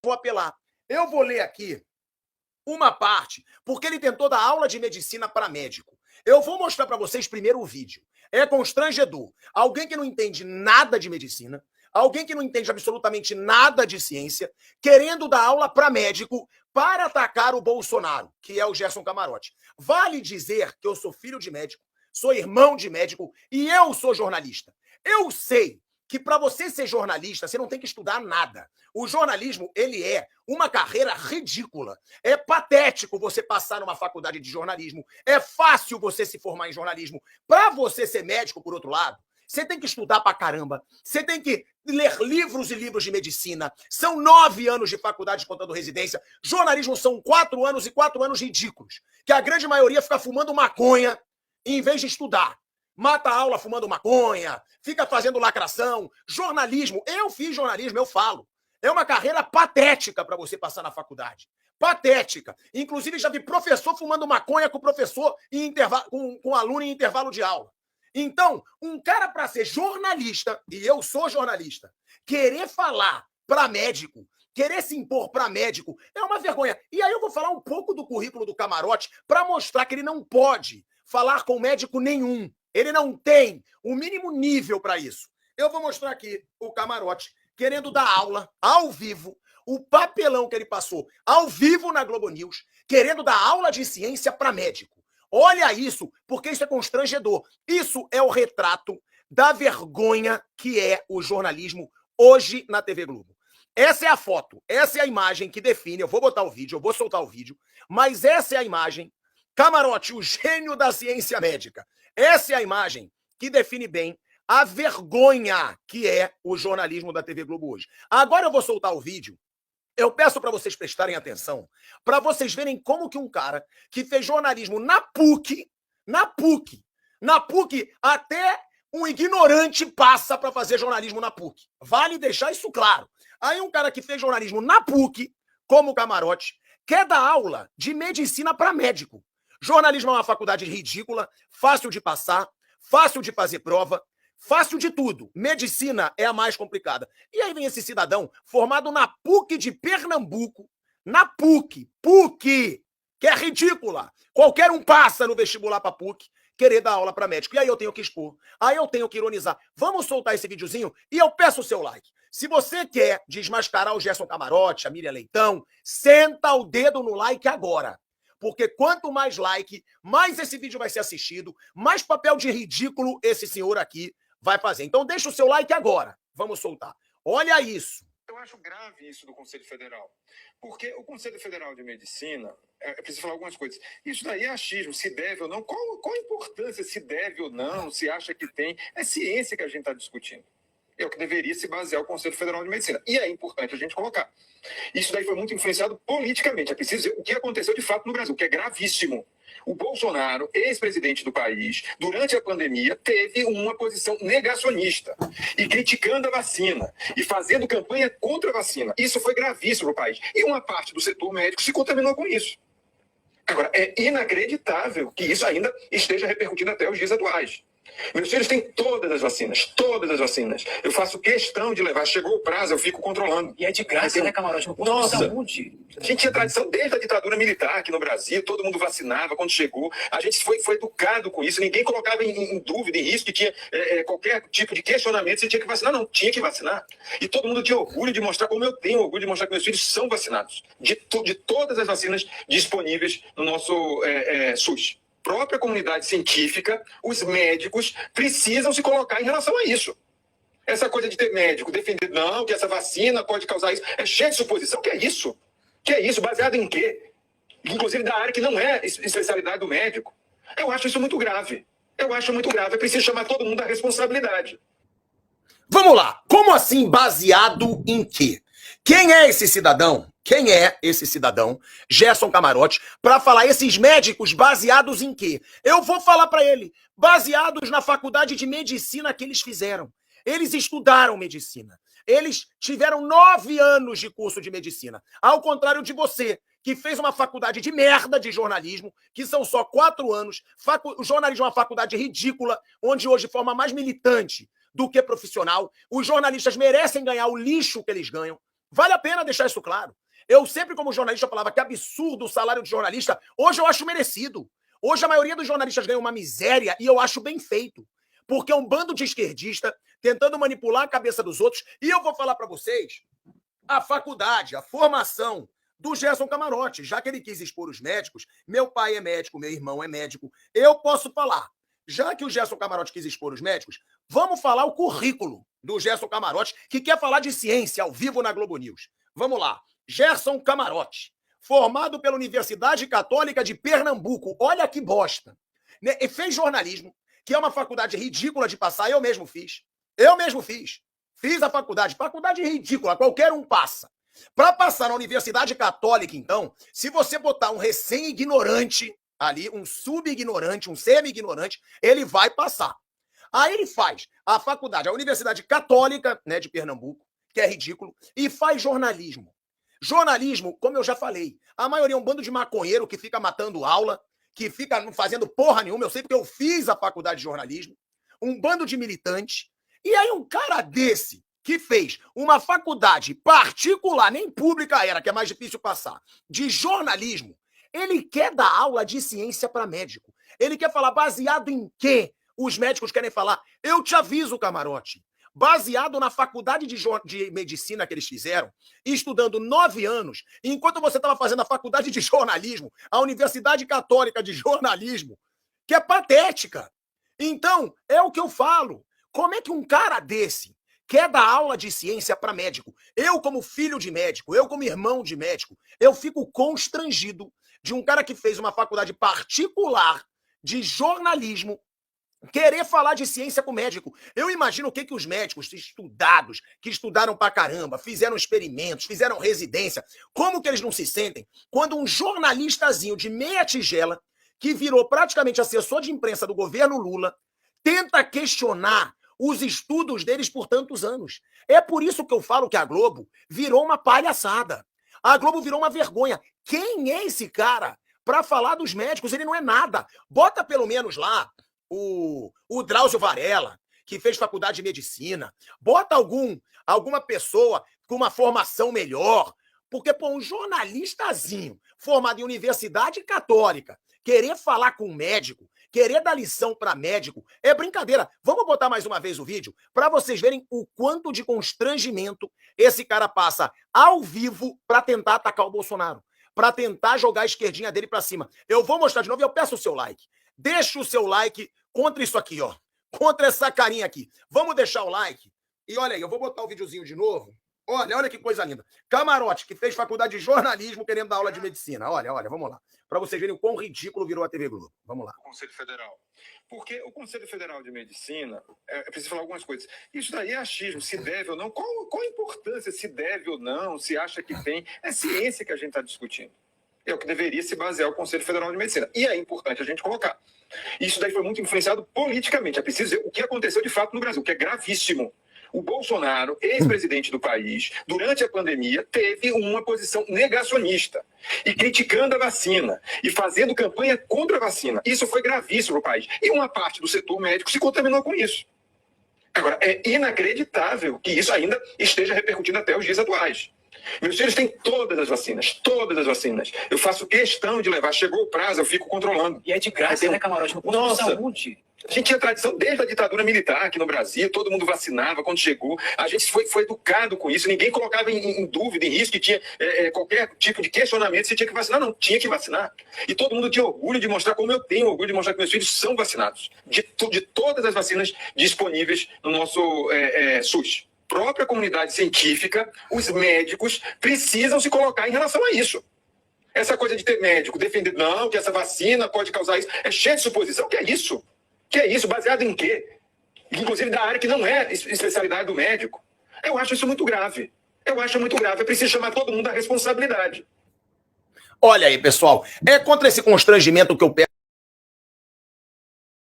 vou apelar. Eu vou ler aqui uma parte, porque ele tentou dar aula de medicina para médico. Eu vou mostrar para vocês primeiro o vídeo. É constrangedor. Alguém que não entende nada de medicina, alguém que não entende absolutamente nada de ciência, querendo dar aula para médico para atacar o Bolsonaro, que é o Gerson Camarote. Vale dizer que eu sou filho de médico, sou irmão de médico e eu sou jornalista. Eu sei que para você ser jornalista, você não tem que estudar nada. O jornalismo, ele é uma carreira ridícula. É patético você passar numa faculdade de jornalismo. É fácil você se formar em jornalismo. Para você ser médico, por outro lado, você tem que estudar pra caramba. Você tem que ler livros e livros de medicina. São 9 anos de faculdade contando residência. Jornalismo são 4 anos e 4 anos ridículos. Que a grande maioria fica fumando maconha em vez de estudar. Mata a aula fumando maconha, fica fazendo lacração. Jornalismo, eu fiz jornalismo, eu falo. É uma carreira patética para você passar na faculdade. Patética. Inclusive, já vi professor fumando maconha com professor em intervalo, com aluno em intervalo de aula. Então, um cara para ser jornalista, e eu sou jornalista, querer falar para médico, querer se impor para médico, é uma vergonha. E aí eu vou falar um pouco do currículo do Camarote para mostrar que ele não pode falar com médico nenhum. Ele não tem o mínimo nível para isso. Eu vou mostrar aqui o Camarote querendo dar aula ao vivo, o papelão que ele passou ao vivo na Globo News, querendo dar aula de ciência para médico. Olha isso, porque isso é constrangedor. Isso é o retrato da vergonha que é o jornalismo hoje na TV Globo. Essa é a foto, essa é a imagem que define. Eu vou botar o vídeo, eu vou soltar o vídeo, mas essa é a imagem. Camarote, o gênio da ciência médica. Essa é a imagem que define bem a vergonha que é o jornalismo da TV Globo hoje. Agora eu vou soltar o vídeo. Eu peço para vocês prestarem atenção, para vocês verem como que um cara que fez jornalismo na PUC até um ignorante passa para fazer jornalismo na PUC. Vale deixar isso claro. Aí um cara que fez jornalismo na PUC, como o Camarote, quer dar aula de medicina para médico. Jornalismo é uma faculdade ridícula, fácil de passar, fácil de fazer prova, fácil de tudo. Medicina é a mais complicada. E aí vem esse cidadão formado na PUC de Pernambuco, na PUC, que é ridícula. Qualquer um passa no vestibular para PUC, querer dar aula para médico. E aí eu tenho que expor, aí eu tenho que ironizar. Vamos soltar esse videozinho e eu peço o seu like. Se você quer desmascarar o Gerson Camarote, a Miriam Leitão, senta o dedo no like agora. Porque quanto mais like, mais esse vídeo vai ser assistido, mais papel de ridículo esse senhor aqui vai fazer. Então deixa o seu like agora. Vamos soltar. Olha isso. Eu acho grave isso do Conselho Federal, porque o Conselho Federal de Medicina, preciso falar algumas coisas, isso daí é achismo, se deve ou não, qual a importância, se deve ou não, se acha que tem, é ciência que a gente está discutindo. É o que deveria se basear o Conselho Federal de Medicina. E é importante a gente colocar. Isso daí foi muito influenciado politicamente. É preciso dizer o que aconteceu de fato no Brasil, que é gravíssimo. O Bolsonaro, ex-presidente do país, durante a pandemia, teve uma posição negacionista e criticando a vacina e fazendo campanha contra a vacina. Isso foi gravíssimo para o país. E uma parte do setor médico se contaminou com isso. Agora, é inacreditável que isso ainda esteja repercutindo até os dias atuais. Meus filhos têm todas as vacinas, todas as vacinas. Eu faço questão de levar. Chegou o prazo, eu fico controlando. E é de graça, né, Camarote? No posto de saúde. A gente tinha tradição desde a ditadura militar aqui no Brasil, todo mundo vacinava quando chegou. A gente foi educado com isso, ninguém colocava em dúvida, em risco, que tinha qualquer tipo de questionamento, você tinha que vacinar. Não, tinha que vacinar. E todo mundo tinha orgulho de mostrar, como eu tenho orgulho de mostrar que meus filhos são vacinados. De todas as vacinas disponíveis no nosso SUS. Própria comunidade científica, os médicos precisam se colocar em relação a isso. Essa coisa de ter médico defender, não, que essa vacina pode causar isso, é cheio de suposição. Que é isso? Que é isso? Baseado em quê? Inclusive da área que não é especialidade do médico. Eu acho isso muito grave. Eu acho muito grave. É preciso chamar todo mundo à responsabilidade. Vamos lá. Como assim baseado em quê? Quem é esse cidadão? Quem é esse cidadão, Gerson Camarote, para falar esses médicos baseados em quê? Eu vou falar para ele, baseados na faculdade de medicina que eles fizeram. Eles estudaram medicina. Eles tiveram 9 anos de curso de medicina. Ao contrário de você, que fez uma faculdade de merda de jornalismo, que são só 4 anos. O jornalismo é uma faculdade ridícula, onde hoje forma mais militante do que profissional. Os jornalistas merecem ganhar o lixo que eles ganham. Vale a pena deixar isso claro. Eu sempre, como jornalista, falava que absurdo o salário de jornalista. Hoje eu acho merecido. Hoje a maioria dos jornalistas ganha uma miséria e eu acho bem feito. Porque é um bando de esquerdista tentando manipular a cabeça dos outros. E eu vou falar para vocês, a faculdade, a formação do Gerson Camarote, já que ele quis expor os médicos, meu pai é médico, meu irmão é médico, eu posso falar. Já que o Gerson Camarote quis expor os médicos, vamos falar o currículo do Gerson Camarote, que quer falar de ciência ao vivo na Globo News. Vamos lá. Gerson Camarote, formado pela Universidade Católica de Pernambuco. Olha que bosta. E fez jornalismo, que é uma faculdade ridícula de passar, eu mesmo fiz. Fiz a faculdade ridícula, qualquer um passa. Para passar na Universidade Católica, então, se você botar um recém-ignorante ali, um sub-ignorante, um semi-ignorante, ele vai passar. Aí ele faz a faculdade, a Universidade Católica, né, de Pernambuco, que é ridículo, e faz jornalismo. Jornalismo, como eu já falei, a maioria é um bando de maconheiro que fica matando aula, que fica não fazendo porra nenhuma, eu sei porque eu fiz a faculdade de jornalismo, um bando de militantes, e aí um cara desse, que fez uma faculdade particular, nem pública era, que é mais difícil passar, de jornalismo, ele quer dar aula de ciência para médico. Ele quer falar baseado em quê os médicos querem falar. Eu te aviso, Camarote, baseado na faculdade de medicina que eles fizeram, estudando 9 anos, enquanto você estava fazendo a faculdade de jornalismo, a Universidade Católica de Jornalismo, que é patética. Então, é o que eu falo. Como é que um cara desse quer dar aula de ciência para médico? Eu, como filho de médico, eu, como irmão de médico, eu fico constrangido de um cara que fez uma faculdade particular de jornalismo querer falar de ciência com médico. Eu imagino o que os médicos estudados, que estudaram pra caramba, fizeram experimentos, fizeram residência, como que eles não se sentem quando um jornalistazinho de meia tigela, que virou praticamente assessor de imprensa do governo Lula, tenta questionar os estudos deles por tantos anos. É por isso que eu falo que a Globo virou uma palhaçada. A Globo virou uma vergonha. Quem é esse cara para falar dos médicos? Ele não é nada. Bota pelo menos lá o Drauzio Varela, que fez faculdade de medicina. Bota alguma pessoa com uma formação melhor. Porque, pô, um jornalistazinho formado em Universidade Católica querer falar com um médico, querer dar lição para médico, é brincadeira. Vamos botar mais uma vez o vídeo para vocês verem o quanto de constrangimento esse cara passa ao vivo para tentar atacar o Bolsonaro, para tentar jogar a esquerdinha dele para cima. Eu vou mostrar de novo e eu peço o seu like. Deixa o seu like contra isso aqui, ó. Contra essa carinha aqui. Vamos deixar o like. E olha aí, eu vou botar o videozinho de novo. Olha que coisa linda. Camarote, que fez faculdade de jornalismo querendo dar aula de medicina. Olha, vamos lá. Para vocês verem o quão ridículo virou a TV Globo. Vamos lá. O Conselho Federal. Porque o Conselho Federal de Medicina, preciso falar algumas coisas. Isso daí é achismo, se deve ou não. Qual a importância, se deve ou não, se acha que tem? É ciência que a gente está discutindo. É o que deveria se basear o Conselho Federal de Medicina. E é importante a gente colocar. Isso daí foi muito influenciado politicamente. É preciso dizer o que aconteceu de fato no Brasil, que é gravíssimo. O Bolsonaro, ex-presidente do país, durante a pandemia, teve uma posição negacionista e criticando a vacina e fazendo campanha contra a vacina. Isso foi gravíssimo para o país. E uma parte do setor médico se contaminou com isso. Agora, é inacreditável que isso ainda esteja repercutindo até os dias atuais. Meus filhos têm todas as vacinas. Eu faço questão de levar. Chegou o prazo, eu fico controlando. E é de graça, né, Camarote? No posto de saúde. A gente tinha tradição desde a ditadura militar aqui no Brasil, todo mundo vacinava quando chegou. A gente foi educado com isso, ninguém colocava em dúvida, em risco, que tinha qualquer tipo de questionamento se tinha que vacinar. Não, tinha que vacinar. E todo mundo tinha orgulho de mostrar, como eu tenho orgulho de mostrar que meus filhos são vacinados. De todas as vacinas disponíveis no nosso SUS. Própria comunidade científica, os médicos precisam se colocar em relação a isso. Essa coisa de ter médico defender, não, que essa vacina pode causar isso, é cheio de suposição. Que é isso? Que é isso? Baseado em quê? Inclusive da área que não é especialidade do médico. Eu acho isso muito grave. É preciso chamar todo mundo à responsabilidade. Olha aí, pessoal. É contra esse constrangimento que eu peço.